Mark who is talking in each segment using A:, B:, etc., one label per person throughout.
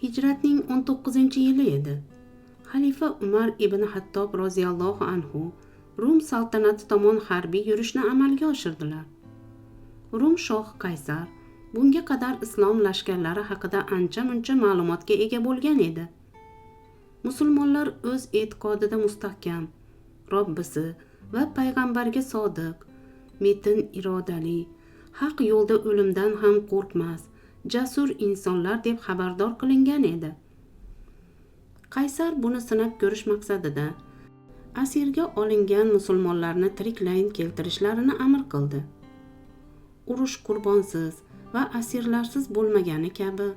A: Hijratning 19-yili edi. Xalifa Umar ibn Hattob roziyallohu anhu Rum saltanati tomon harbiy yurishni amalga oshirdilar. Rum shohi Qaysar bunga qadar islom lashkarlari haqida ancha-muncha ma'lumotga ega bo'lgan edi. Musulmonlar o'z e'tiqodida mustahkam, Robbisi va payg'ambarga sodiq, metin irodali, haq yo'lda o'limdan ham qo'rqmas, jasur insonlar deb xabardor qilingan edi. Qaysar buni sinab ko'rish maqsadida asirga olingan musulmonlarni tiriklayin keltirishlarini amr qildi. Urush qurbonsiz va asirlarsiz bo'lmagani kabi,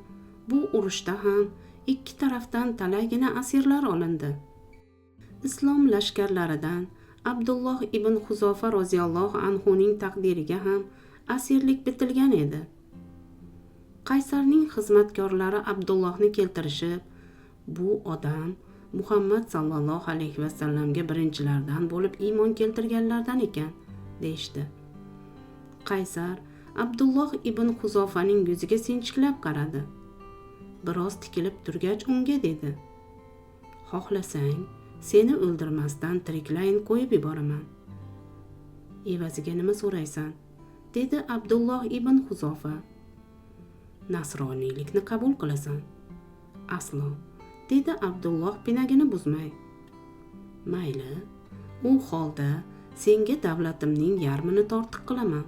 A: bu urushda ham ikki tarafdan talaygina asirlar olindi. Islom lashkarlaridan Abdulloh ibn Huzofa roziyallohu anhuning taqdiriga ham asirlik bitilgan edi. Qaysarning xizmatkorlari Abdullohni keltirishib, bu odam Muhammad sallallohu alayhi vasallamga birinchilardan bo'lib iymon keltirganlardan ekan, deyishdi. Qaysar Abdulloh ibn Huzofaning yuziga sinchiklab qaradi. Biroz tikilib turgach unga dedi: "Xohlasang, seni o'ldirmasdan tiriklayin qo'yib yuboraman." "Evaziga nima so'raysan?" dedi Abdulloh ibn Huzofa. "Nasroniylikni qabul qilasan?" "Aslo", dedi Abdulloh pinagini buzmay. "Mayli, u holda senga davlatimning yarmini tortiq qilaman.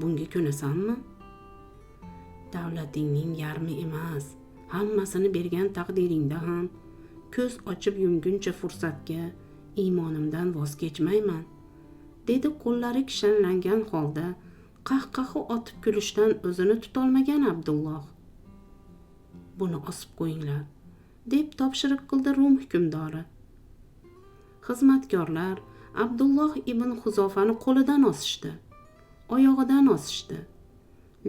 A: Bunga ko'nasanmi?" "Davlatingning yarmi emas, hammasini bergan taqdiringda ham ko'z ochib yumguncha fursatga iymonimdan voz kechmayman", dedi qo'llari kishanlangan holda qahqaha otib kulishdan o'zini tutolmagan Abdulloh. "Buni osib qo'yinglar", deb topshiriq qildi Rum hukmdori. Xizmatkorlar Abdulloh ibn Huzofani qo'lidan osishdi, oyog'idan osishdi,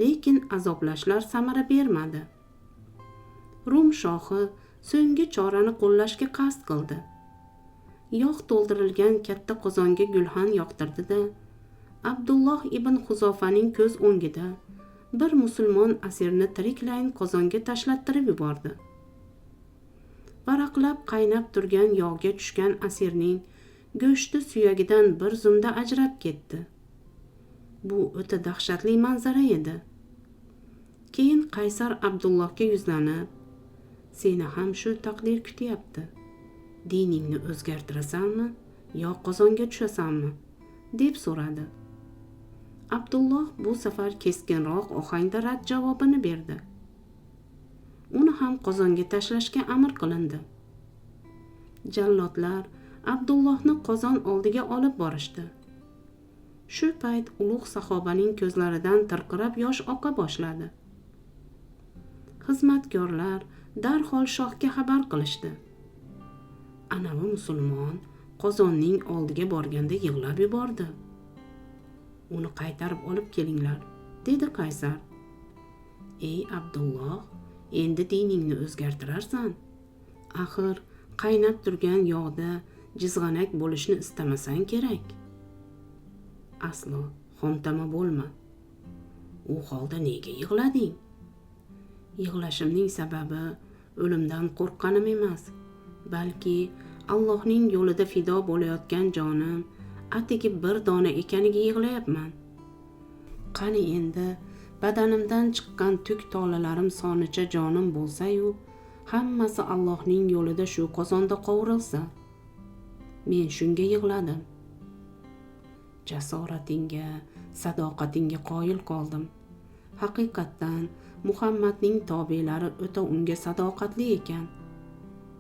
A: lekin azoblashlar samara bermadi. Rum shohi so'nggi chorani qo'llashga qasd qildi. Yog' to'ldirilgan katta qozonga gulxan yoqtirdi-da, Abdulloh ibn Huzofaning ko'z o'ngida bir musulmon asirni tiriklayin qozonga tashlattirib yubordi. Varaqlab qaynab turgan yog'ga tushgan asirning go'shti suyagidan bir zumda ajrab ketdi. Bu o'ta dahshatli manzara edi. Keyin Qaysar Abdullohga yuzlanib: "Seni ham shu taqdir kutyapti. Diningni o'zgartirasanmi yo qozonga tushasanmi?" deb so'radi. Abdulloh bu safar keskinroq ohangda rad javobini berdi. Uni ham qozonga tashlashga amr qilindi. Jallodlar Abdullohni qozon oldiga olib borishdi. Shu payt ulug' sahobaning ko'zlaridan tirqirab yosh oqa boshladi. Xizmatkorlar darhol shohga xabar qilishdi. Anavi musulmon qozonning oldiga borganda yig'lab yubordi. "Uni qaytarib olib kelinglar", dedi Qaysar. "Ey Abdulloh, endi diningni o'zgartirarsan. Axir qaynab turgan yog'da jizg'anak bo'lishni istamasang kerak." "Aslo xomtama bo'lma. U holda nega yig'lading?" "Yig'lashimning sababi o'limdan qo'rqqanim emas, balki Allohning yo'lida fido bo'layotgan jonim atigi bir dona ekaniga yig'layapman. Qani endi badanimdan chiqqan tuk tolalarim sonicha jonim bo'lsa-yu, hammasi Allohning yo'lida shu qozonda qovurilsa. Men shunga yig'ladim. Jasoratingga, sadoqatingga qoyil qoldim. Haqiqatdan Muhammadning tobelari o'ta unga sadoqatli ekan.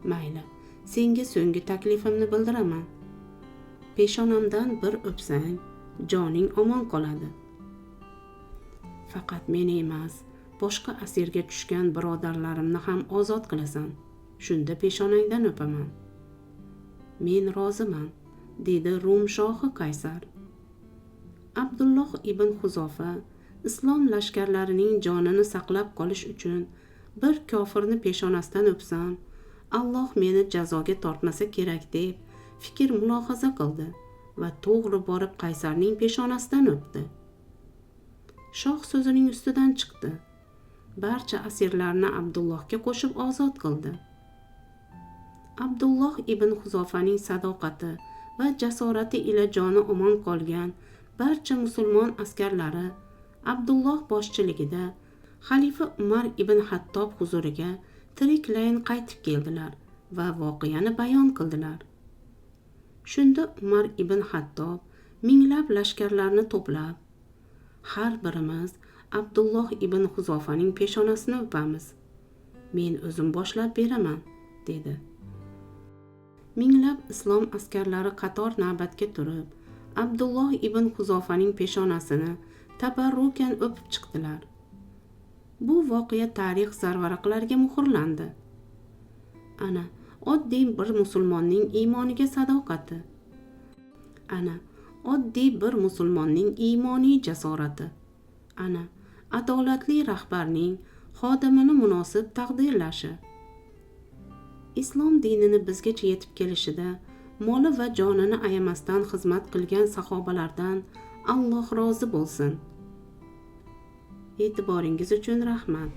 A: Mayli, senga so'nggi taklifimni bildiraman. Peshonamdan bir o'psang, joning omon qoladi. Faqat meni emas, boshqa asirga tushgan birodarlarimni ham ozod qilasan. Shunda peshonangdan o'paman." "Men roziman", dedi Rum shohi Qaysar. Abdulloh ibn Huzofa islom lashkarlarining jonini saqlab qolish uchun bir kofirni peshonasidan o'psam, Alloh meni jazoga tortmasa kerak deb fikr mulohaza qildi va to'g'ri borib Qaysarning peshonasidan o'pdi. Shoh so'zining ustidan chiqdi. barcha asirlarni Abdullohga qo'shib ozod qildi. Abdulloh ibn Huzofaning sadoqati va jasorati ila joni omon qolgan barcha musulmon askarlari Abdulloh boshchiligida xalifa Umar ibn Hattob huzuriga tiriklayin qaytib keldilar va voqeani bayon qildilar. Shunda Umar ibn Hattob minglab lashkarlarni to'plab, har birimiz Abdulloh ibn Huzofaning peshonasini o'pamiz. Men o'zim boshlab beraman, dedi. Minglab islom askarlari qator navbatga turib, Abdulloh ibn Huzofaning peshonasini tabarrukan o'pib chiqdilar. Bu voqea tarix zarvaraqlariga muhrlandi. Ana, oddiy bir musulmonning iymoniga sadoqati. Ana, oddiy bir musulmonning iymoniy jasorati. Ana, adolatli rahbarning xodimini munosib taqdirlashi. Islom dinini bizgacha yetib kelishida moli va jonini ayamasdan xizmat qilgan sahobalardan Alloh rozi bo'lsin. E'tiboringiz uchun rahmat.